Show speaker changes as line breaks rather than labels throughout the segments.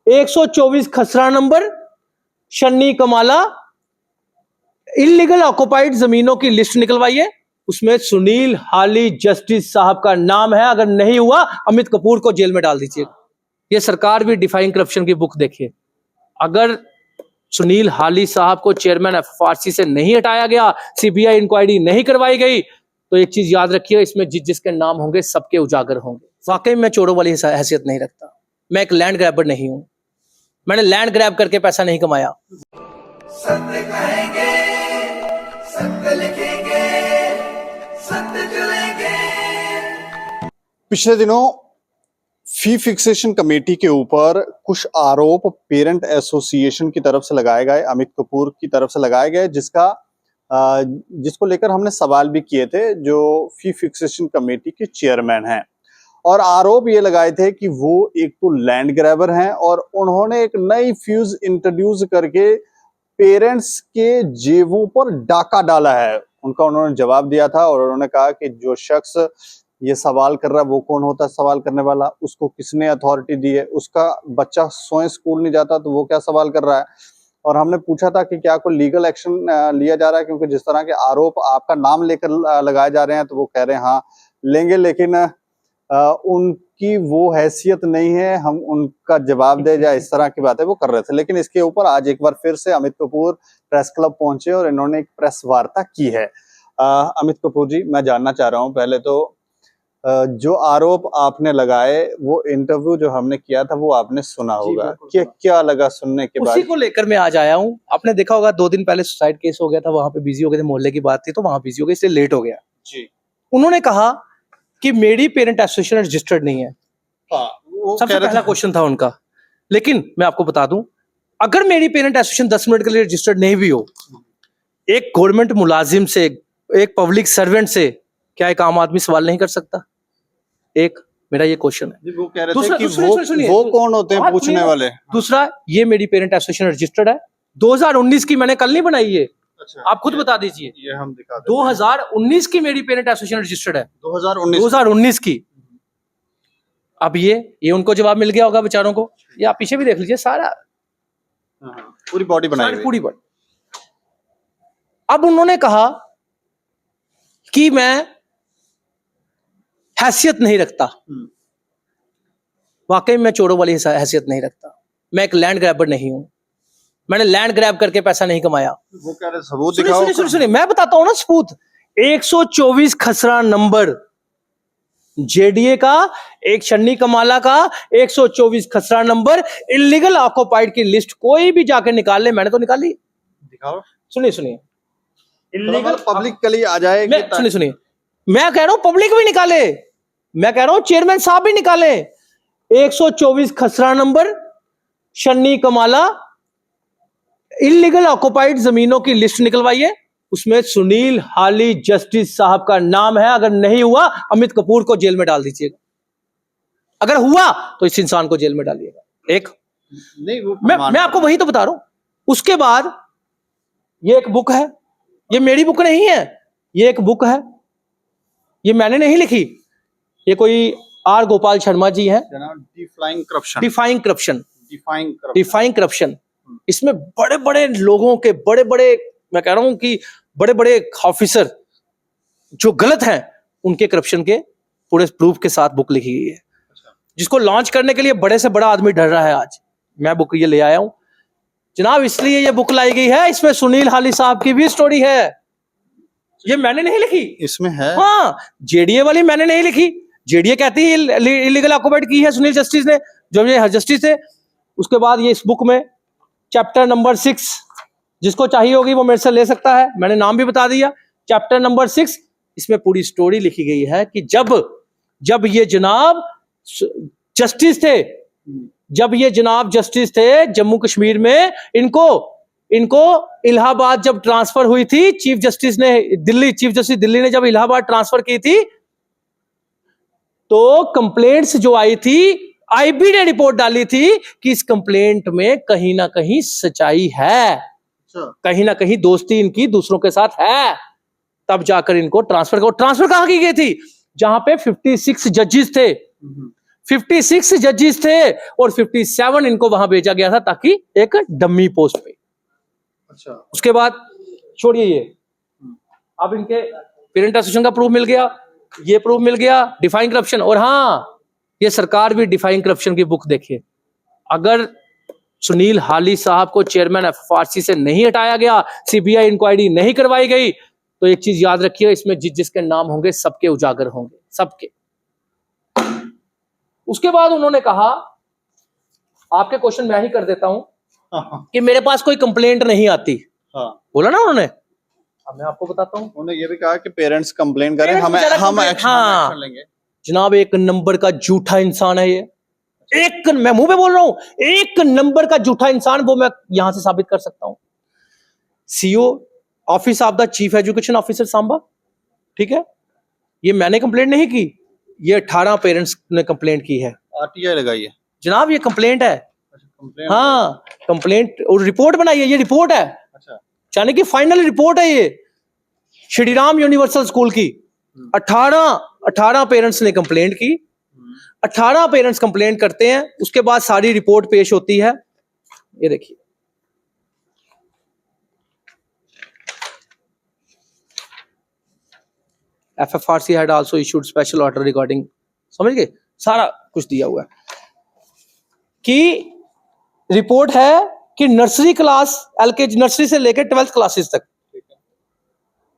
124 खसरा number, Shanni Kamala, illegal occupied जमीनों की लिस्ट निकलवाइए। उसमें सुनील हाली जस्टिस साहब का नाम है। अगर नहीं हुआ अमित कपूर को जेल में डाल दीजिएगा। ये सरकार भी डिफाइंग करप्शन की बुक देखिए। अगर सुनील हाली साहब को चेयरमैन एफआरसी से नहीं हटाया गया, सीबीआई इंक्वायरी नहीं करवाई गई, तो एक चीज याद रखिए, इसमें जिसके नाम होंगे सबके उजागर होंगे। वाकई में चोरों वाली हैसियत नहीं रखता। मैं एक लैंड ग्रैबर नहीं हूं। मैंने लैंड ग्रैब करके पैसा नहीं कमाया।
सत्य कहेंगे, सत्य लिखेंगे, सत्य चलेंगे।
पिछले दिनों फी फिक्सेशन कमेटी के ऊपर कुछ आरोप पेरेंट एसोसिएशन की तरफ से लगाए गए, अमित कपूर की तरफ से लगाए गए, जिसको लेकर हमने सवाल भी किए थे, जो फी फिक्सेशन कमेटी के चेयरमैन हैं। और आरोप ये लगाए थे कि वो एक तो लैंड ग्रैबर हैं और उन्होंने एक नई फ्यूज इंट्रोड्यूस करके पेरेंट्स के जेबों पर डाका डाला है। उनका उन्होंने जवाब दिया था और उन्होंने कहा कि जो शख्स ये सवाल कर रहा है वो कौन होता है सवाल करने वाला, उसको किसने अथॉरिटी दी है, उसका बच्चा स्वयं स्कूल नहीं जाता तो वो क्या सवाल कर रहा है। और हमने पूछा था कि क्या कोई लीगल एक्शन लिया जा रहा है, क्योंकि जिस तरह के आरोप आपका नाम लेकर लगाए जा रहे हैं तो वो कह रहे हैं हाँ लेंगे, लेकिन उनकी वो हैसियत नहीं है हम उनका जवाब दे जाए, इस तरह की बातें वो कर रहे थे। लेकिन इसके ऊपर आज एक बार फिर से अमित कपूर प्रेस क्लब पहुंचे और इन्होंने एक प्रेस वार्ता की है। अमित कपूर जी, मैं जानना चाह रहा हूं पहले तो जो आरोप आपने लगाए, वो इंटरव्यू जो हमने किया था वो आपने सुना होगा, क्या लगा सुनने के बाद?
उसी को लेकर मैं आज आया हूँ। आपने देखा होगा 2 दिन पहले सुसाइड केस हो गया था, वहां पे बिजी हो गए थे, मोहल्ले की बात थी तो वहां बिजी हो गए, इसलिए लेट हो गया
जी।
उन्होंने कहा कि मेरी पेरेंट एसोसिएशन रजिस्टर्ड नहीं है। सबसे पहला क्वेश्चन था उनका। लेकिन मैं आपको बता दूं, अगर मेरी पेरेंट एसोसिएशन 10 मिनट के लिए रजिस्टर्ड नहीं भी हो, एक गवर्नमेंट मुलाजिम से, एक पब्लिक सर्वेंट से क्या एक आम आदमी सवाल नहीं कर सकता? एक मेरा ये क्वेश्चन है।
वो कह रहे थे कि वो कौन होते हैं पूछने वाले?
दूसरा, ये मेरी पेरेंट एसोसिएशन रजिस्टर्ड है। 2019 की मैंने कल नहीं बनाई है। अच्छा, आप खुद बता दीजिए।
ये हम दिखा
2019 की मेरी पेरेंट एसोसिएशन रजिस्टर्ड है।
2019
की। अब ये उनको जवाब मिल गया होगा बेचारों को। ये आप पीछे भी देख लीजिए, सारा
पूरी बॉडी बनाई हुई,
पूरी बॉडी। अब उन्होंने कहा कि मैं हैसियत नहीं रखता। वाकई में चोरों वाली हैसियत नहीं रखता। मैं एक लैंड ग्रैबर नहीं हूं। मैंने लैंड ग्रैब करके पैसा नहीं कमाया।
वो कह रहे सबूत दिखाओ।
सुनिए, मैं बताता हूं ना सबूत। 124 खसरा नंबर जेडीए का, एक शन्नी कमाला का 124 खसरा नंबर, इलीगल ऑक्युपाइड की लिस्ट कोई भी जाके निकाल ले। मैंने तो निकाली।
दिखाओ।
सुनिए
इलीगल पब्लिक के लिए आ जाए।
सुनिए, मैं कह रहा हूं पब्लिक भी निकाले, मैं कह रहा हूं चेयरमैन साहब भी निकाले। 124 खसरा number, Shanni Kamala, illegal occupied जमीनों की लिस्ट निकलवाइए। उसमें सुनील हाली जस्टिस साहब का नाम है। अगर नहीं हुआ अमित कपूर को जेल में डाल दीजिएगा। अगर हुआ तो इस इंसान को जेल में डालिएगा। एक
नहीं, वो
मैं आपको वही तो बता रहा हूं। उसके बाद ये एक बुक है, ये मेरी बुक नहीं है, ये एक बुक है, ये मैंने नहीं लिखी, ये कोई आर गोपाल शर्मा जी हैं। Defying corruption. इसमें बड़े बड़े लोगों के, बड़े बड़े, मैं कह रहा हूं कि बड़े बड़े ऑफिसर जो गलत हैं उनके करप्शन के पूरे प्रूफ के साथ बुक लिखी गई है, जिसको लॉन्च करने के लिए बड़े से बड़ा आदमी डर रहा है। आज मैं बुक ये ले आया हूं जनाब, इसलिए ये बुक लाई गई है। इसमें सुनील हाली साहब की भी स्टोरी है। ये मैंने नहीं लिखी,
इसमें है।
हाँ, जेडीए वाली मैंने नहीं लिखी। जेडीए कहती है इलीगल ऑक्युपाइड की है सुनील जस्टिस ने, जो ये जस्टिस थे। उसके बाद ये इस बुक में चैप्टर नंबर 6, जिसको चाहिए होगी वो मेरे से ले सकता है, मैंने नाम भी बता दिया। चैप्टर नंबर 6, इसमें पूरी स्टोरी लिखी गई है कि जब ये जनाब जस्टिस थे, जब ये जनाब जस्टिस थे जम्मू कश्मीर में, इनको इलाहाबाद जब ट्रांसफर हुई थी, चीफ जस्टिस दिल्ली ने जब इलाहाबाद ट्रांसफर की थी, तो कंप्लेंट्स जो आई थी, आईबी ने रिपोर्ट डाली थी कि इस कंप्लेंट में कहीं ना कहीं सच्चाई है, कहीं ना कहीं दोस्ती इनकी दूसरों के साथ है। तब जाकर इनको ट्रांसफर कहाँ की गई थी? जहां पे 56 जजेस थे, 56 जजेस थे और 57 इनको वहां भेजा गया था ताकि एक डमी पोस्ट पे।
अच्छा।
उसके बाद छोड़िए ये, अब इनके पेरेंट एसोसिएशन का प्रूफ मिल गया, ये प्रूफ मिल गया, डिफाइंग करप्शन। और हाँ, ये सरकार भी डिफाइंग करप्शन की बुक देखिए। अगर सुनील हाली साहब को चेयरमैन एफएफआरसी से नहीं हटाया गया, सीबीआई इंक्वायरी नहीं करवाई गई, तो एक चीज याद रखिए, इसमें जिसके नाम होंगे सबके उजागर होंगे, सबके। उसके बाद उन्होंने कहा, आपके क्वेश्चन मैं ही कर देता हूं, कि मेरे पास कोई कंप्लेंट नहीं आती।
हाँ।
बोला ना उन्होंने, अब मैं आपको बताता हूं।
उन्होंने ये भी कहा कि पेरेंट्स कंप्लेन करें, हम एक्शन
हाँ,
लेंगे।
जनाब एक नंबर का झूठा इंसान है ये, एक, मैं मुंह पे बोल रहा हूं, एक नंबर का झूठा इंसान, वो मैं यहां से साबित कर सकता हूं। CO office of the chief education officer Samba, ठीक है, ये मैंने कंप्लेंट नहीं की, ये 18 पेरेंट्स ने कंप्लेंट की है।
आरटीआई लगाई है
जनाब, ये कंप्लेंट है।
कंप्लेन।
हाँ, कंप्लेंट और रिपोर्ट बनाई है, ये रिपोर्ट है।
अच्छा।
यानी कि फाइनल रिपोर्ट है ये श्रीराम यूनिवर्सल स्कूल की। 18 पेरेंट्स ने कंप्लेंट की, 18 पेरेंट्स कंप्लेंट करते हैं, उसके बाद सारी रिपोर्ट पेश होती है। ये देखिए, FFRC had also issued special order regarding, समझ गए, सारा कुछ दिया हुआ है कि रिपोर्ट है कि नर्सरी क्लास, एलकेजी नर्सरी से लेकर 12th क्लासेस तक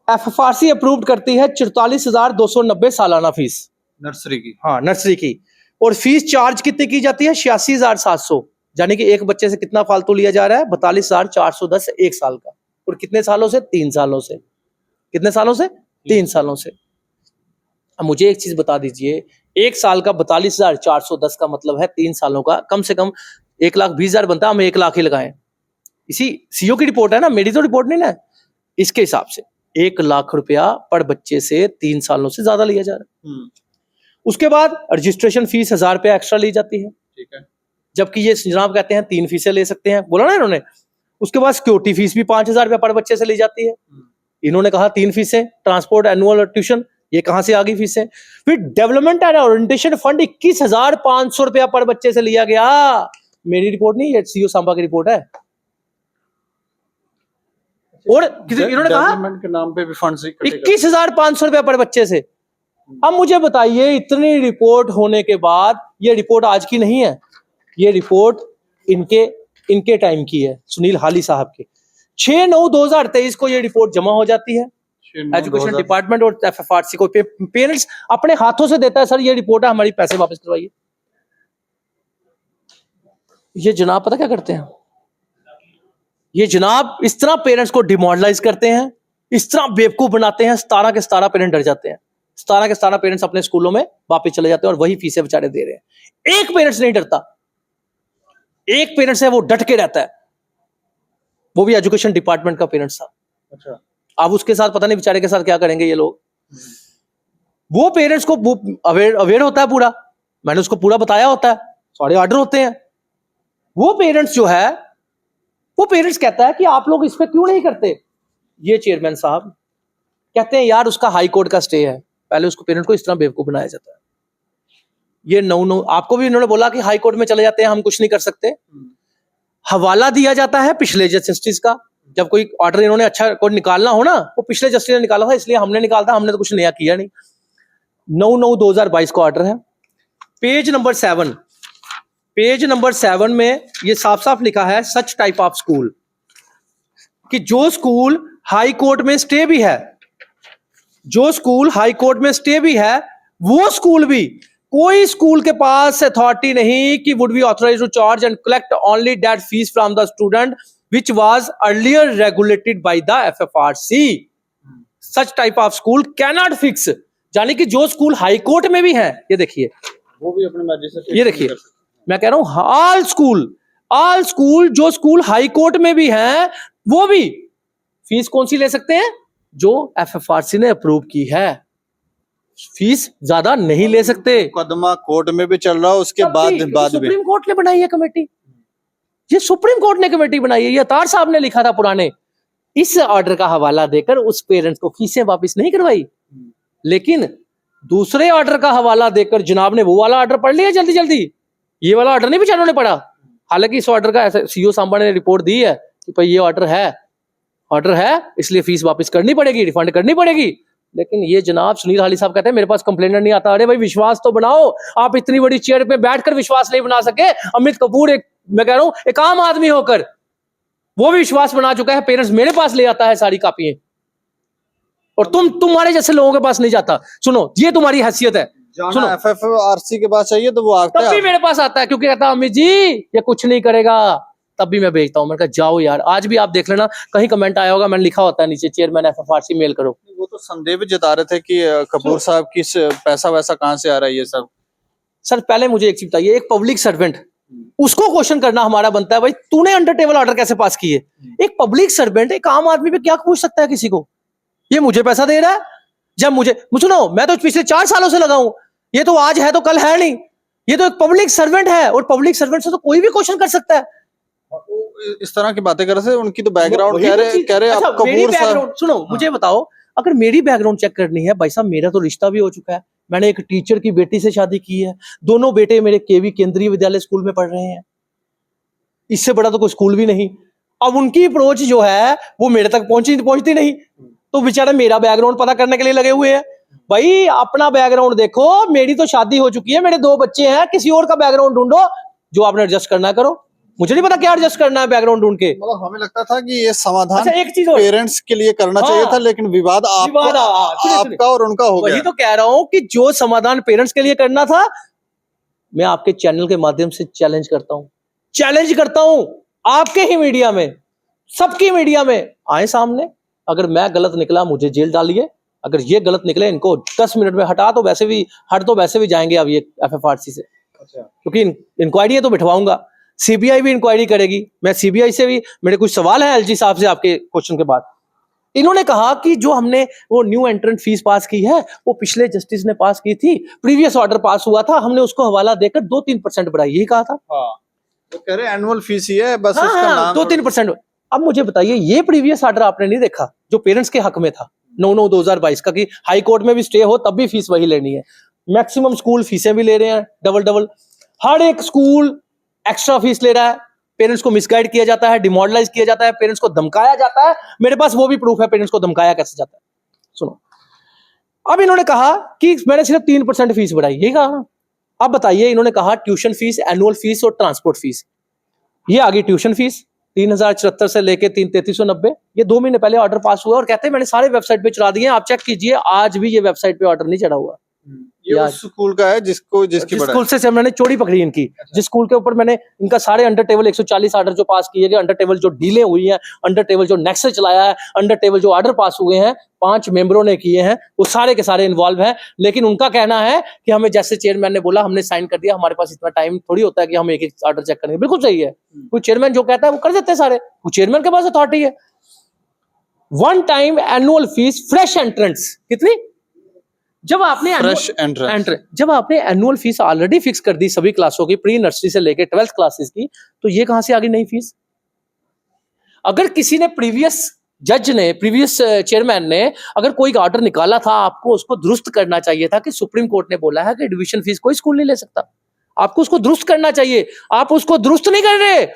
FFRC अप्रूव्ड करती है 44,290 सालाना फीस
नर्सरी की।
हाँ, नर्सरी की। और फीस चार्ज कितनी की जाती है? 86,700, यानी कि एक बच्चे से कितना फालतू लिया जा रहा है? 42,410 एक साल का। और कितने सालों से? 3 सालों से। कितने सालों से? 3 सालों से। अब मुझे एक चीज बता दीजिए, एक साल का 42,410 का मतलब है 3 सालों का कम से कम 1,20,000 बनता है, हम 1 लाख ही लगाएं। इसी सीओ की रिपोर्ट है ना, मेरी तो रिपोर्ट नहीं ना। इसके हिसाब से 1 लाख रुपया पर बच्चे से 3 सालों से ज्यादा लिया जा रहा है। उसके बाद रजिस्ट्रेशन फीस 1,000 रुपया एक्स्ट्रा ली जाती है,
ठीक है,
जबकि ये जनाब कहते हैं 3 फीसें ले सकते हैं, बोला ना इन्होंने। उसके बाद सिक्योरिटी फीस भी 5,000 रुपया पर बच्चे से ली जाती है, इन्होंने कहा 3 फीसें। ट्रांसपोर्ट, एनुअल और ट्यूशन, ये कहां से आ गई फीसें? फिर डेवलपमेंट एंड ओरिएंटेशन फंड 21,500 रुपया पर बच्चे से लिया गया। मेरी रिपोर्ट नहीं, ये सीओ सांबा की रिपोर्ट है। और इन्होंने कहा
डेवलपमेंट के नाम पे भी फंड्स
21,500 रुपया पर बच्चे से। अब मुझे बताइए, इतनी रिपोर्ट होने के बाद, ये रिपोर्ट आज की नहीं है, ये रिपोर्ट इनके टाइम की है, सुनील हाली साहब के। 6/9/2023 को ये रिपोर्ट जमा हो जाती है एजुकेशन डिपार्टमेंट और एफएफआरसी को। पेरेंट्स अपने हाथों से देता है, सर ये रिपोर्ट है हमारी, पैसे वापस करवाइए। ये जनाब पता क्या करते हैं? ये जनाब इस तरह पेरेंट्स को डिमोरलाइज करते हैं, इस तरह बेवकूफ बनाते हैं, 17 के 17 पेरेंट डर जाते हैं। 17 के 17 पेरेंट्स अपने स्कूलों में वापस चले जाते हैं और वही फीसें बेचारे दे रहे हैं। एक पेरेंट्स नहीं डरता, एक पेरेंट्स है वो डट के रहता है, वो भी एजुकेशन डिपार्टमेंट का पेरेंट्स था।
अच्छा।
अब उसके साथ पता नहीं बेचारे के साथ क्या करेंगे ये लोग। वो पेरेंट्स को अवेयर होता है पूरा, मैंने उसको पूरा बताया होता है, सारे ऑर्डर होते हैं। वो पेरेंट्स जो है, वो पेरेंट्स कहता है कि आप लोग इस पे क्यों नहीं करते। ये चेयरमैन साहब कहते हैं यार उसका हाई कोर्ट का स्टे है, पहले उसको पेरेंट को इस तरह बेवकूफ बनाया जाता है। ये नौ आपको भी इन्होंने बोला कि हाई कोर्ट में चले जाते हैं, हम कुछ नहीं कर सकते। हवाला दिया जाता है पिछले जस्टिस का, जब कोई ऑर्डर इन्होंने अच्छा कोई निकालना हो ना, वो पिछले जस्टिस ने निकाला था, इसलिए हमने निकाला था, हमने तो कुछ नया किया नहीं। 9/9/2022 का ऑर्डर है। पेज नंबर 7, पेज नंबर 7 में ये साफ साफ लिखा है, सच टाइप ऑफ स्कूल, कि जो स्कूल हाई कोर्ट में स्टे भी है, जो स्कूल हाई कोर्ट में स्टे भी है, वो स्कूल भी, कोई स्कूल के पास अथॉरिटी नहीं कि would be authorised to charge and collect only that fees from the student which was earlier regulated by the FFRC. Such type of school cannot fix, यानी कि जो स्कूल हाई कोर्ट में भी है, ये देखिए,
वो भी अपने मर्जी से,
ये देखिए, मैं कह रहा हूं ऑल स्कूल जो स्कूल हाई कोर्ट में भी है, वो भी फीस कौन सी ले सकते हैं? जो FFRC ने अप्रूव की है, फीस ज्यादा नहीं ले सकते।
मुकदमा कोर्ट में भी चल रहा है, उसके बाद भी
सुप्रीम कोर्ट ने बनाई है कमेटी, ये सुप्रीम कोर्ट ने कमेटी बनाई है, ये अतार साहब ने लिखा था पुराने। इस ऑर्डर का हवाला देकर उस पेरेंट्स को फीसें वापस नहीं करवाई, लेकिन दूसरे ऑर्डर का हवाला देकर जनाब ने वो वाला ऑर्डर पढ़ लिया जल्दी जल्दी, ये वाला ऑर्डर नहीं बेचारों ने पढ़ा। हालांकि इस ऑर्डर का ऐसा सीईओ सांबा ने रिपोर्ट दी है कि भाई ये ऑर्डर है इसलिए फीस वापस करनी पड़ेगी, रिफंड करनी पड़ेगी। लेकिन ये जनाब सुनील हाली साहब कहते हैं मेरे पास कंप्लेनर नहीं आता। अरे भाई विश्वास तो बनाओ, आप इतनी बड़ी चेयर पे बैठकर विश्वास नहीं बना सके। अमित कपूर मैं कह रहा हूं एक आम आदमी होकर वो भी विश्वास बना चुका है। पेरेंट्स मेरे पास ले आता है सारी कॉपियां, और तुम्हारे जैसे लोगों के पास नहीं जाता। सुनो ये तुम्हारी हैसियत है। सुनो
FFRC के पास चाहिए तो वो आता
तब
है।
भी मेरे पास आता है क्योंकि कहता है अमित जी ये कुछ नहीं करेगा, तब भी मैं भेजता हूं। मैंने कहा जाओ यार, आज भी आप देख लेना कहीं कमेंट आया होगा, मैंने लिखा होता है नीचे चेयरमैन FFRC मेल करो।
वो तो संदेह भी जता रहे थे कि कपूर साहब की पैसा वैसा कहाँ से आ रहा है ये सब।
सर पहले मुझे एक चीज बताइए, एक पब्लिक सर्वेंट उसको क्वेश्चन करना हमारा बनता है, भाई तूने अंडर टेबल ऑर्डर कैसे पास किए। एक पब्लिक सर्वेंट एक आम आदमी पे क्या पूछ सकता है किसी को, ये मुझे पैसा दे रहा है जब मुझे सुनो मैं तो पिछले 4 सालों से लगा हूं, ये तो आज है तो कल है नहीं, ये तो एक पब्लिक सर्वेंट है और पब्लिक सर्वेंट से तो कोई भी क्वेश्चन कर सकता है।
इस तरह की बातें कर रहे थे, उनकी तो बैकग्राउंड कह रहे
अच्छा,
आप कपूर साहब।
सुनो मुझे बताओ, अगर मेरी बैकग्राउंड चेक करनी है भाई साहब, मेरा तो रिश्ता भी हो चुका है, मैंने एक टीचर की बेटी से शादी की है, दोनों बेटे मेरे केवी केंद्रीय विद्यालय स्कूल में पढ़ रहे हैं, इससे बड़ा तो कोई स्कूल भी नहीं। अब उनकी अप्रोच जो है वो मेरे तक पहुंचती नहीं, तो बेचारा मेरा बैकग्राउंड पता करने के लिए लगे हुए हैं। भाई अपना बैकग्राउंड देखो, मेरी तो शादी हो चुकी है, मेरे 2 बच्चे हैं, किसी और का बैकग्राउंड ढूंढो, जो आपने एडजस्ट करना है करो, मुझे नहीं पता क्या एडजस्ट करना है बैकग्राउंड ढूंढ के।
मतलब हमें लगता था कि ये समाधान
अच्छा एक चीज और,
पेरेंट्स के लिए करना चाहिए था, लेकिन विवाद आपका और उनका हो गया।
वही तो कह रहा हूं कि जो समाधान पेरेंट्स के लिए करना था, मैं आपके चैनल के माध्यम से चैलेंज करता हूं आपके ही मीडिया में, सबकी मीडिया में आए सामने। अगर मैं गलत निकला मुझे जेल डालिए, अगर ये गलत निकले इनको 10 मिनट में हट तो वैसे भी जाएंगे अब ये FFRC से। अच्छा। क्योंकि इंक्वायरी तो बिठवाऊंगा, CBI भी इंक्वायरी करेगी। मैं CBI से भी, मेरे कुछ सवाल है LG साहब से आपके क्वेश्चन के बाद। इन्होंने कहा कि जो हमने वो न्यू एंट्रेंट फीस पास की है वो पिछले जस्टिस ने पास की थी, प्रीवियस ऑर्डर पास हुआ था, हमने उसको हवाला देकर 2-3% बढ़ाई, यही कहा था।
वो कह रहे एनुअल फीस ही है बस, उसका नाम
2-3%। अब मुझे बताइए ये प्रीवियस ऑर्डर आपने नहीं देखा जो पेरेंट्स के हक में था 9/9/2022 का, कि हाई कोर्ट में भी स्टे हो तब भी फीस वही लेनी है। मैक्सिमम स्कूल फीसें भी ले रहे हैं डबल, हर एक स्कूल एक्स्ट्रा फीस ले रहा है, पेरेंट्स को मिसगाइड किया जाता है, डिमोरलाइज किया जाता है, पेरेंट्स को धमकाया जाता है। मेरे पास वो भी प्रूफ है पेरेंट्स को धमकाया कैसे जाता है। सुनो, अब इन्होंने कहा कि मैंने सिर्फ 3% फीस बढ़ाई, यही कहा ना। अब बताइए, इन्होंने कहा ट्यूशन फीस, एनुअल फीस और ट्रांसपोर्ट फीस। ये आ गई ट्यूशन फीस 3074 से लेके 3390, ये 2 महीने पहले ऑर्डर पास हुआ और कहते हैं मैंने सारे वेबसाइट पे चढ़ा दिए, आप चेक कीजिए, आज भी ये वेबसाइट पे ऑर्डर नहीं चढ़ा हुआ।
ये उस स्कूल का है जिस
स्कूल से मैंने चोरी पकड़ी इनकी। जिस स्कूल के ऊपर मैंने इनका सारे अंडर टेबल 140 ऑर्डर जो पास किए गए, अंडर टेबल जो डीलें हुई हैं, अंडर टेबल जो नेक्स्ट से चलाया है, अंडर टेबल जो ऑर्डर पास हुए हैं, 5 मेंबरों ने किए हैं, वो सारे के सारे इन्वॉल्व हैं। लेकिन उनका कहना है कि हमें जैसे चेयरमैन ने बोला हमने साइन कर दिया, हमारे पास इतना टाइम थोड़ी होता है कि हम एक ऑर्डर चेक करेंगे। बिल्कुल सही है, कोई चेयरमैन जो कहता है वो कर देते हैं सारे, वो चेयरमैन के पास अथॉरिटी है। 1 time annual fees fresh entrance कितनी, जब आपने एनुअल फीस ऑलरेडी फिक्स कर दी सभी क्लासों की, प्री नर्सरी से लेकर 12th क्लासेस की, तो ये कहां से आ गई नई फीस। अगर किसी ने प्रीवियस चेयरमैन ने अगर कोई ऑर्डर निकाला था, आपको उसको दुरुस्त करना चाहिए था कि सुप्रीम कोर्ट ने बोला है कि एडमिशन फीस कोई स्कूल नहीं ले सकता, आपको उसको दुरुस्त करना चाहिए। आप उसको दुरुस्त नहीं कर रहे,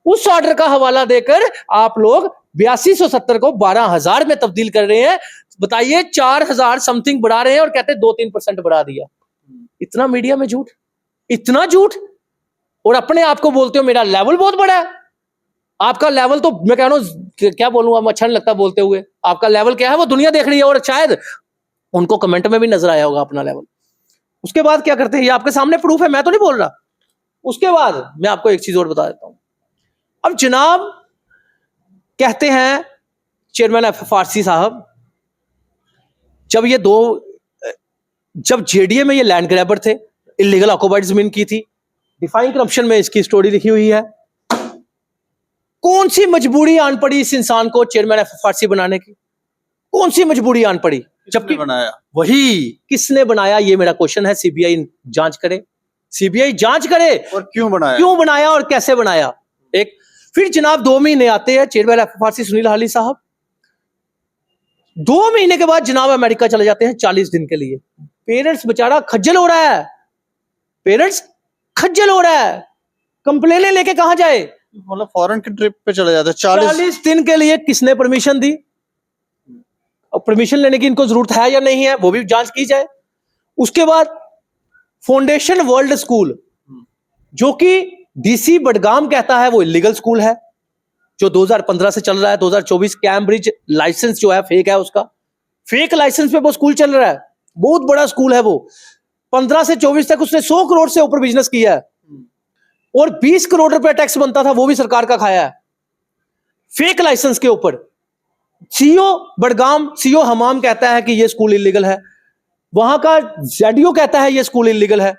उस ऑर्डर का हवाला देकर आप लोग 8270 को 12000 में तब्दील कर रहे हैं। बताइए 4000 समथिंग बढ़ा रहे हैं और कहते हैं 2-3% बढ़ा दिया। इतना मीडिया में झूठ, इतना झूठ, और अपने आप को बोलते हो मेरा लेवल बहुत बड़ा है। आपका लेवल तो मैं कह रहा हूं, क्या बोलूंगा, अच्छा नहीं लगता बोलते हुए, आपका लेवल क्या है वो दुनिया देख रही है, और शायद उनको कमेंट में भी नजर आया होगा अपना लेवल। उसके बाद क्या करते हैं, ये आपके सामने प्रूफ है, मैं तो नहीं बोल रहा। उसके बाद मैं आपको एक चीज और बता देता हूं। अब जनाब कहते हैं चेयरमैन FFRC साहब, जब JDA में ये लैंड ग्रैबर थे, इलीगल ऑक्युपाइड जमीन की थी, डिफाइंग करप्शन में इसकी स्टोरी लिखी हुई है। कौन सी मजबूरी आन पड़ी इस इंसान को चेयरमैन FFRC बनाने की, कौन सी मजबूरी आन पड़ी? जबकि बनाया वही, किसने बनाया, ये मेरा क्वेश्चन है। CBI जांच करे, CBI जांच करे, और क्यों बनाया और कैसे बनाया। एक फिर जनाब 2 महीने आते हैं चेयरमैन FFRC सुनील हाली साहब, 2 महीने के बाद जनाब अमेरिका चले जाते हैं 40 दिन के लिए। पेरेंट्स बेचारा खज्जल हो रहा है, पेरेंट्स खज्जल हो रहा है, कंप्लेनें लेके कहां जाए?
मतलब फॉरेन की ट्रिप पे चले जाते हैं 40
40 दिन के लिए किसने परमिशन दी? और परमिशन लेने की इनको जरूरत है या नहीं है, वो भी जांच की जाए। उसके बाद फाउंडेशन वर्ल्ड स्कूल, जो कि डीसी बडगाम कहता है वो इलीगल स्कूल है, जो 2015 से चल रहा है। 2024 कैम्ब्रिज लाइसेंस जो है फेक है, उसका फेक लाइसेंस पे वो स्कूल चल रहा है। बहुत बड़ा स्कूल है वो। 15 से 24 तक उसने 100 करोड़ से ऊपर बिजनेस किया है, और 20 करोड़ रुपए टैक्स बनता था, वो भी सरकार का खाया है फेक लाइसेंस के ऊपर। सीओ बडगाम, सीओ हमाम कहता है कि ये स्कूल इलीगल है, वहां का जेडीओ कहता है ये स्कूल इलीगल है,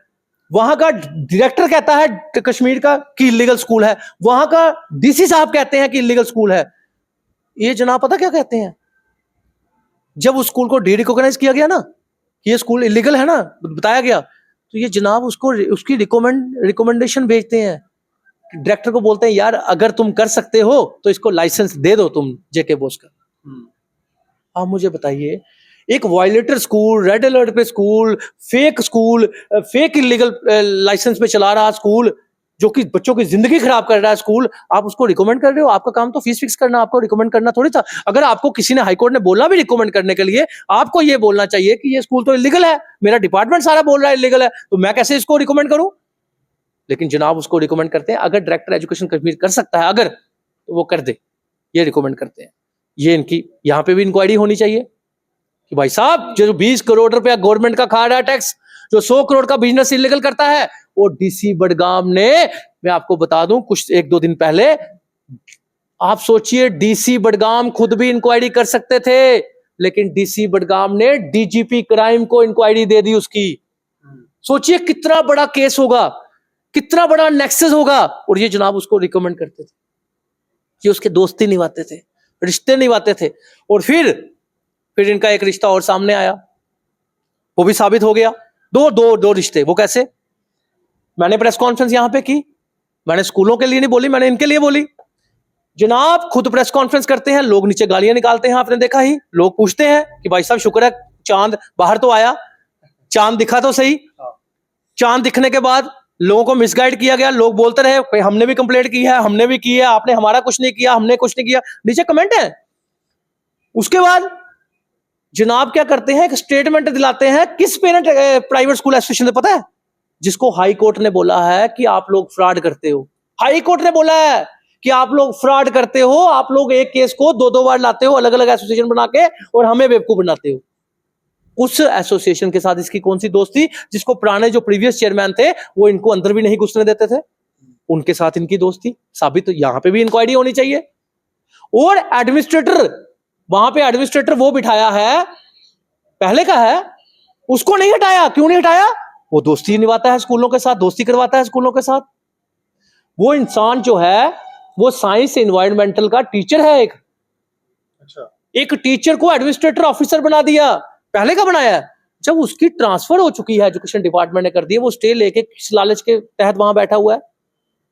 वहां का डायरेक्टर कहता है कश्मीर का कि इलीगल स्कूल है, वहां का डीसी साहब कहते हैं कि इलीगल स्कूल है। ये जनाब पता क्या कहते हैं, जब उस स्कूल को डी रिकॉग्नाइज किया गया ना कि ये स्कूल इलीगल है ना, बताया गया, तो ये जनाब उसको उसकी रिकमेंडेशन भेजते हैं, डायरेक्टर को बोलते हैं यार अगर तुम कर सकते हो तो इसको लाइसेंस दे दो तुम जेके बोस का। आप मुझे बताइए, एक वायलेटर स्कूल, रेड अलर्ट पे स्कूल, फेक इलीगल लाइसेंस पे चला रहा स्कूल, जो कि बच्चों की जिंदगी खराब कर रहा है स्कूल, आप उसको रिकमेंड कर रहे हो? आपका काम तो फीस फिक्स करना, आपको रिकमेंड करना थोड़ी था। अगर आपको किसी ने हाईकोर्ट ने बोला भी रिकमेंड करने के लिए, आपको ये बोलना चाहिए कि ये स्कूल तो इलीगल है, मेरा डिपार्टमेंट सारा बोल रहा है इलीगल है, तो मैं कैसे इसको रिकमेंड करूं? लेकिन जनाब उसको रिकमेंड करते हैं। अगर डायरेक्टर एजुकेशन कश्मीर कर सकता है अगर, तो वो कर दे, ये रिकमेंड करते हैं। ये इनकी यहां पे भी इंक्वायरी होनी चाहिए कि भाई साहब जो 20 करोड़ रुपया गवर्नमेंट का खा रहा है टैक्स, जो 100 करोड़ का बिजनेस इलीगल करता है, वो डीसी बडगाम ने, मैं आपको बता दूं कुछ 1-2 दिन पहले, आप सोचिए डीसी बडगाम खुद भी इंक्वायरी कर सकते थे, लेकिन डीसी बडगाम ने डीजीपी क्राइम को इंक्वायरी दे दी उसकी। सोचिए कितना बड़ा केस होगा, कितना बड़ा नेक्सस होगा। और ये जनाब उसको रिकमेंड करते थे, ये उसके दोस्ती निभाते थे, रिश्ते निभाते थे। और फिर इनका एक रिश्ता और सामने आया, वो भी साबित हो गया। दो रिश्ते, वो कैसे? मैंने प्रेस कॉन्फ्रेंस यहां पे की, मैंने स्कूलों के लिए नहीं बोली, मैंने इनके लिए बोली। जनाब खुद प्रेस कॉन्फ्रेंस करते हैं, लोग नीचे गालियां निकालते हैं, आपने देखा ही। लोग पूछते हैं कि भाई साहब शुक्र है चांद बाहर तो आया, चांद दिखा तो सही। चांद दिखने के बाद लोगों को मिसगाइड किया गया, लोग बोलते रहे हमने भी कंप्लेंट की है, हमने भी की है, आपने हमारा कुछ नहीं किया, हमने कुछ नहीं किया, नीचे कमेंट है। उसके बाद जनाब क्या करते हैं, एक स्टेटमेंट दिलाते हैं किस पेरेंट प्राइवेट स्कूल एसोसिएशन ने, पता है? जिसको हाई कोर्ट ने बोला है कि आप लोग फ्रॉड करते हो। हाई कोर्ट ने बोला है कि आप लोग फ्रॉड करते हो, आप लोग एक केस को 2-2 बार लाते हो अलग अलग एसोसिएशन बना के, और हमें बेवकूफ बनाते हो। उस एसोसिएशन के साथ इसकी कौन सी दोस्ती, जिसको पुराने जो प्रीवियस चेयरमैन थे वो इनको अंदर भी नहीं घुसने देते थे, उनके साथ इनकी दोस्ती साबित। तो यहां पे भी इंक्वायरी होनी चाहिए। और एडमिनिस्ट्रेटर, वहां पे एडमिनिस्ट्रेटर वो बिठाया है, पहले का है, उसको नहीं हटाया। क्यों नहीं हटाया? वो दोस्ती निभाता है स्कूलों के साथ, दोस्ती करवाता है स्कूलों के साथ। वो इंसान जो है वो साइंस एनवायरमेंटल का टीचर है। एक टीचर को एडमिनिस्ट्रेटर ऑफिसर बना दिया, पहले का बनाया। जब उसकी ट्रांसफर हो चुकी है, एजुकेशन डिपार्टमेंट ने कर दी है, वो स्टे लेके किस लालच के तहत वहां बैठा हुआ है?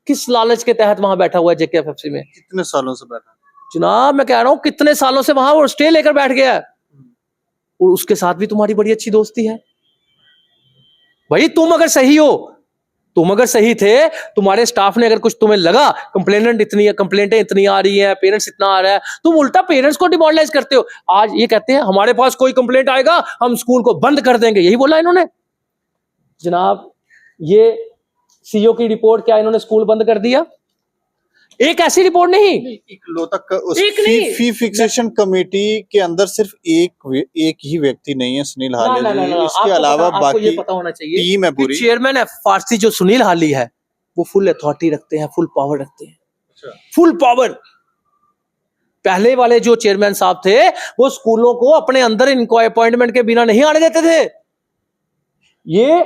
किस लालच के तहत वहां बैठा हुआ है जेकेएफएफसी में?
कितने सालों से बैठा?
जनाब मैं कह रहा हूं कितने सालों से वहां वो स्टे लेकर बैठ गया है, और उसके साथ भी तुम्हारी बड़ी अच्छी दोस्ती है। भाई तुम अगर सही हो, तुम अगर सही थे, तुम्हारे स्टाफ ने अगर कुछ तुम्हें लगा कंप्लेंटें इतनी आ रही हैं, पेरेंट्स इतना आ रहा है, तुम उल्टा पेरेंट्स को डिमोरलाइज करते हो। आज ये कहते हैं हमारे पास कोई कंप्लेंट आएगा हम स्कूल को बंद कर देंगे, यही बोला इन्होंने। जनाब ये सीईओ की रिपोर्ट, क्या इन्होंने स्कूल बंद कर दिया? एक ऐसी रिपोर्ट नहीं,
तक उस
एक नहीं।
फी फिक्सेशन कमेटी के अंदर सिर्फ एक ही व्यक्ति नहीं है, सुनील हाली जी। इसके अलावा बाकी
ये पता होना चाहिए
टीम है पूरी।
चेयरमैन है फारसी जो सुनील हाली है, वो फुल अथॉरिटी रखते हैं, फुल पावर रखते हैं, फुल पावर। पहले वाले जो चेयरमैन साहब थे वो स्कूलों को अपने अंदर इनको अपॉइंटमेंट के बिना नहीं आने देते थे। ये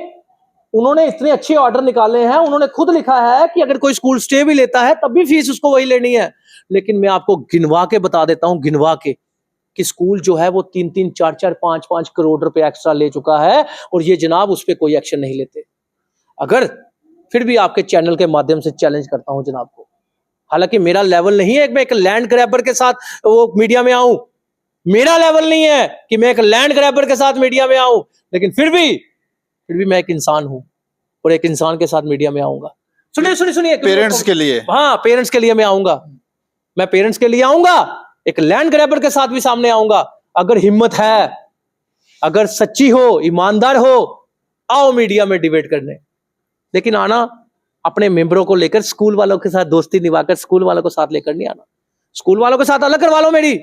उन्होंने इतने अच्छे ऑर्डर निकाले हैं, उन्होंने खुद लिखा है कि अगर कोई स्कूल स्टे भी लेता है तब भी फीस उसको वही लेनी है। लेकिन मैं आपको गिनवा के बता देता हूं, गिनवा के, कि स्कूल जो है वो 3-3, 4-4, 5-5 करोड़ रुपए एक्स्ट्रा ले चुका है, और ये जनाब उस पर कोई एक्शन नहीं लेते। अगर फिर भी आपके चैनल के माध्यम से चैलेंज करता हूं जनाब को, हालांकि मेरा लेवल नहीं है मैं एक लैंड ग्रैबर के साथ वो मीडिया में आऊं, मेरा लेवल नहीं है कि मैं एक लैंड ग्रैबर के साथ मीडिया में आऊं, लेकिन फिर भी मैं एक इंसान हूं और एक इंसान के साथ मीडिया में आऊंगा। सुनिए
पेरेंट्स के लिए,
हाँ, पेरेंट्स के लिए मैं आऊंगा, मैं पेरेंट्स के लिए आऊंगा, एक लैंड ग्रैबर के साथ भी सामने आऊंगा। अगर हिम्मत है, अगर सच्ची हो, ईमानदार हो, आओ मीडिया में डिबेट करने। लेकिन आना अपने मेंबरों को लेकर, स्कूल वालों के साथ दोस्ती निभाकर स्कूल वालों को साथ लेकर नहीं आना। स्कूल वालों के साथ अलग करवा लो मेरी,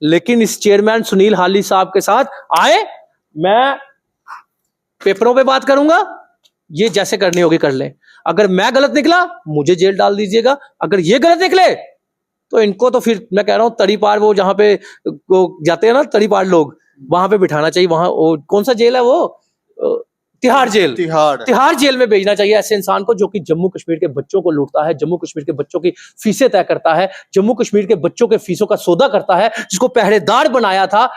लेकिन इस चेयरमैन सुनील हाली साहब के साथ आए, मैं पेपरों पे बात करूंगा, ये जैसे करनी होगी कर ले। अगर मैं गलत निकला मुझे जेल डाल दीजिएगा, अगर ये गलत निकले तो इनको तो फिर मैं कह रहा हूं तड़ी पार, वो जहां पे वो जाते हैं ना तड़ी पार लोग, वहां पे बिठाना चाहिए। वहां वो कौन सा जेल है, वो तिहाड़ जेल, तिहाड़ जेल में भेजना चाहिए ऐसे इंसान को जो कि जम्मू कश्मीर के बच्चों को लूटता है, जम्मू कश्मीर के बच्चों की फीसें तय करता है, जम्मू कश्मीर के बच्चों के फीसों का सौदा करता है, जिसको पहरेदार बनाया था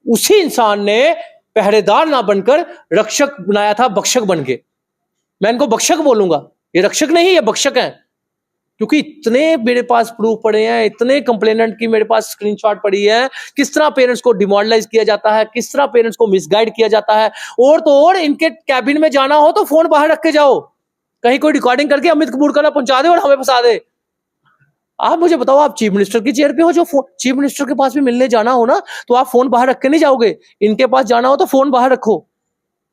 उसी इंसान ने पहरेदार ना बनकर रक्षक बनाया था, बख्शक बन के। मैं इनको बख्शक बोलूंगा, ये रक्षक नहीं, ये बख्शक है। क्योंकि इतने मेरे पास प्रूफ पड़े हैं, इतने कंप्लेनेंट की मेरे पास स्क्रीनशॉट पड़ी है, किस तरह पेरेंट्स को डिमोरलाइज किया जाता है, किस तरह पेरेंट्स को मिसगाइड किया जाता है। और तो और इनके कैबिन में जाना हो तो फोन बाहर रख के जाओ, कहीं कोई रिकॉर्डिंग करके अमित कपूर का ना पहुंचा दे और हमें फंसा दे। आप मुझे बताओ, आप चीफ मिनिस्टर की चेयर पे हो, जो चीफ मिनिस्टर के पास भी मिलने जाना हो ना तो आप फोन बाहर रख के नहीं जाओगे। इनके पास जाना हो तो फोन बाहर रखो,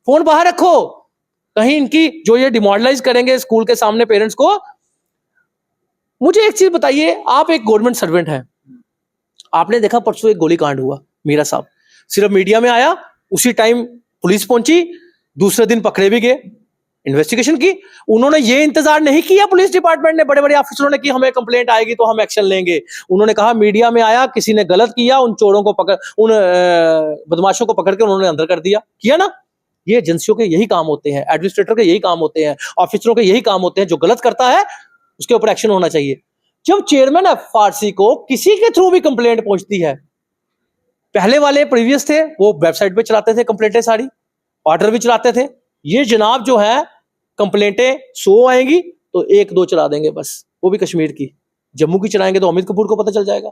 फोन बाहर रखो। कहीं इनकी जो ये डिमोरलाइज करेंगे स्कूल के सामने पेरेंट्स को। मुझे एक चीज बताइए, आप एक गवर्नमेंट सर्वेंट हैं, आपने देखा परसों एक गोलीकांड हुआ, मीरा साहब सिर्फ मीडिया में आया, उसी टाइम पुलिस पहुंची, दूसरे दिन पकड़े भी गए, इन्वेस्टिगेशन की। उन्होंने ये इंतजार नहीं किया पुलिस डिपार्टमेंट ने, बड़े बड़े ऑफिसरों ने, कि हमें कंप्लेंट आएगी तो हम एक्शन लेंगे। उन्होंने कहा मीडिया में आया, किसी ने गलत किया, उन चोरों को पकड़, उन बदमाशों को पकड़ के उन्होंने अंदर कर दिया। किया ना? ये एजेंसियों के यही काम होते हैं, एडमिनिस्ट्रेटर के यही काम होते हैं, ऑफिसरों के यही काम होते हैं। जो गलत करता है उसके ऊपर एक्शन होना चाहिए। जब चेयरमैन एफआरसी को किसी के थ्रू भी कंप्लेंट पहुंचती है, पहले वाले प्रीवियस थे वो वेबसाइट पे चलाते थे कंप्लेंटें, सारी ऑर्डर भी चलाते थे। ये जनाब जो है कंप्लेंटें 100 आएंगी तो 1-2 चला देंगे बस, वो भी कश्मीर की। जम्मू की चलाएंगे तो अमित कपूर को पता चल जाएगा।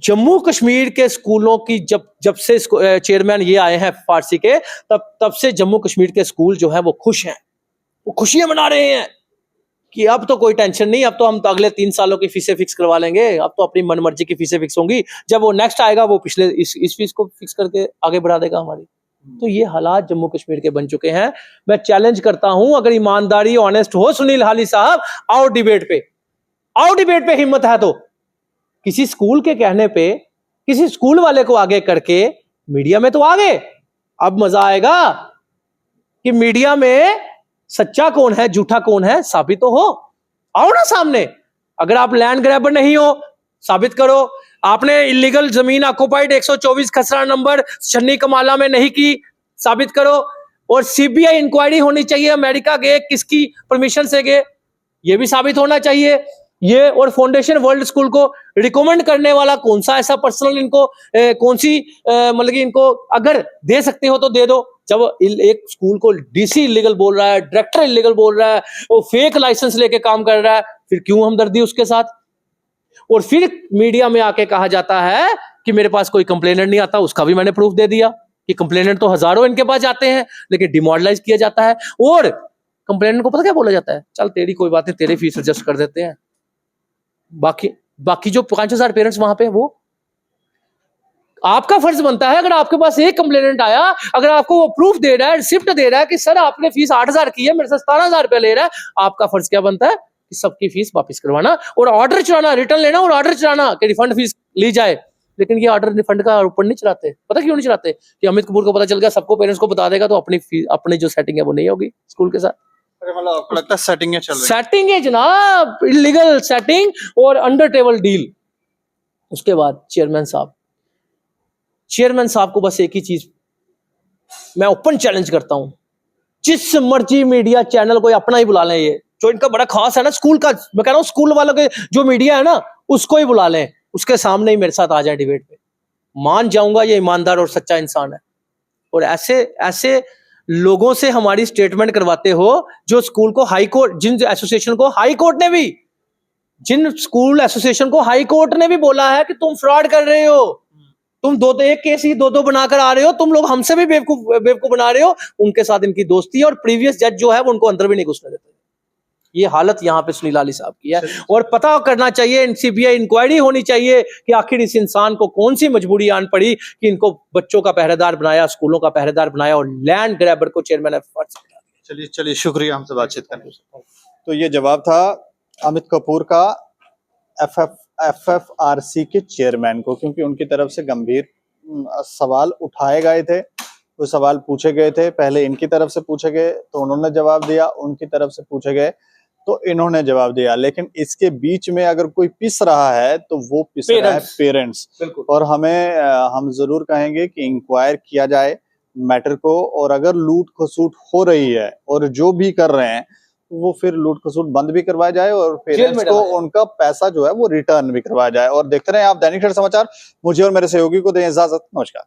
जम्मू कश्मीर के स्कूलों की जब से चेयरमैन ये आए हैं एफआरसी के, तब से जम्मू कश्मीर के स्कूल जो है वो खुश हैं, वो खुशियां मना रहे हैं कि अब तो कोई टेंशन नहीं, अब तो हम तो अगले 3 सालों की फीसें फिक्स करवा लेंगे, अब तो अपनी मनमर्जी की फीसें फिक्स होंगी। जब वो नेक्स्ट आएगा वो पिछले इस फीस को फिक्स करके आगे बढ़ा देगा हमारी। तो ये हालात जम्मू कश्मीर के बन चुके हैं। मैं चैलेंज करता हूं, अगर ईमानदारी ऑनेस्ट हो सुनील हाली साहब, आओ डिबेट पे, आओ डिबेट पे, हिम्मत है तो। किसी स्कूल के कहने पे, किसी स्कूल वाले को आगे करके मीडिया में तो आ गए। अब मजा आएगा कि मीडिया में सच्चा कौन है झूठा कौन है साबित तो हो। आओ ना सामने। अगर आप लैंड ग्रैबर नहीं हो साबित करो, आपने इलीगल जमीन ऑक्युपाइड 124 खसरा नंबर छन्नी कमाला में नहीं की, साबित करो। और सीबीआई इंक्वायरी होनी चाहिए, अमेरिका गए किसकी परमिशन से गए, ये भी साबित होना चाहिए। ये और फाउंडेशन वर्ल्ड स्कूल को रिकमेंड करने वाला कौन सा ऐसा पर्सनल इनको कौन सी मतलब कि इनको अगर दे सकते हो तो दे दो। जब एक स्कूल को डीसी इलीगल बोल रहा है, डायरेक्टर इलीगल बोल रहा है, वो फेक लाइसेंस लेके काम कर रहा है, फिर क्यों हमदर्दी उसके साथ। और फिर मीडिया में आके कहा जाता है कि मेरे पास कोई कंप्लेनेंट नहीं आता। उसका भी मैंने प्रूफ दे दिया कि कंप्लेनेंट तो हजारों इनके पास जाते हैं, लेकिन डिमोरलाइज किया जाता है। और कंप्लेनेंट को पता क्या बोला जाता है, चल तेरी कोई बात नहीं, तेरे फीस एडजस्ट कर देते हैं। बाकी जो 5000 पेरेंट्स वहां पे, वो आपका फर्ज बनता है, अगर आपके पास एक कंप्लेनेंट आया, अगर आपको वो प्रूफ दे रहा है, रिसिप्ट दे रहा है कि सर आपने फीस 8000 की है, मेरे से 17000 रुपया ले रहा है, आपका फर्ज क्या बनता है कि सबकी फीस वापस करवाना और ऑर्डर चलाना, रिटर्न लेना और ऑर्डर चलाना कि रिफंड फीस ली जाए। लेकिन ये ऑर्डर रिफंड का ऊपर नहीं चलाते। पता क्यों नहीं चलाते? कि अमित कपूर को पता चल गया, सबको पेरेंट्स को बता देगा तो अपनी जो सेटिंग है वो नहीं होगी स्कूल के साथ।
मतलब आपको लगता है सेटिंग चल रही है? सेटिंग
है जनाब, इलीगल सेटिंग और अंडर टेबल डील। उसके बाद चेयरमैन साहब को बस एक ही चीज मैं ओपन चैलेंज करता हूं, जिस मर्जी मीडिया चैनल को अपना ही बुला लें, ये जो इनका बड़ा खास है ना स्कूल का, मैं कह रहा हूं स्कूल वालों के जो मीडिया है ना उसको ही बुला लें, उसके सामने ही मेरे साथ आ जाए डिबेट पे। मान जाऊंगा ये ईमानदार और सच्चा इंसान है। और ऐसे लोगों से हमारी स्टेटमेंट करवाते हो जो स्कूल को हाई कोर्ट, जिन एसोसिएशन को हाई कोर्ट ने भी, जिन स्कूल एसोसिएशन को हाई कोर्ट ने भी बोला है कि तुम फ्रॉड कर रहे हो, तुम दो एक केस ही दो बनाकर आ रहे हो, तुम लोग हमसे भी बेवकूफ बना रहे हो। उनके साथ इनकी दोस्ती है और प्रीवियस जज जो है वो उनको अंदर भी नहीं घुसने देते। ये हालत यहाँ पे सुनील लाली साहब की है। और पता करना चाहिए, सीबीआई इंक्वायरी होनी चाहिए कि आखिर इस इंसान को कौन सी मजबूरी आन पड़ी कि इनको बच्चों का पहरेदार बनाया, स्कूलों का पहरेदार बनाया और लैंड ग्रैबर को चेयरमैन ऑफ फर्स्ट।
चलिए चलिए, शुक्रिया हमसे बातचीत करने का। तो ये जवाब था अमित कपूर का एफएफआरसी के चेयरमैन को, क्योंकि उनकी तरफ से गंभीर सवाल उठाए गए थे, वो सवाल पूछे गए थे। पहले इनकी तरफ से पूछे गए तो उन्होंने जवाब दिया, उनकी तरफ से पूछे गए तो इन्होंने जवाब दिया। लेकिन इसके बीच में अगर कोई पिस रहा है तो वो पिस रहा है पेरेंट्स। और हम जरूर कहेंगे कि इंक्वायर किया जाए मैटर को, और अगर लूट खसूट हो रही है और जो भी कर रहे हैं वो फिर लूट खसूट बंद भी करवाया जाए और पेरेंट्स को उनका पैसा जो है वो रिटर्न भी करवाया जाए। और देखते रहे आप दैनिक सवेरा समाचार। मुझे और मेरे सहयोगी को दें इजाजत। नमस्कार।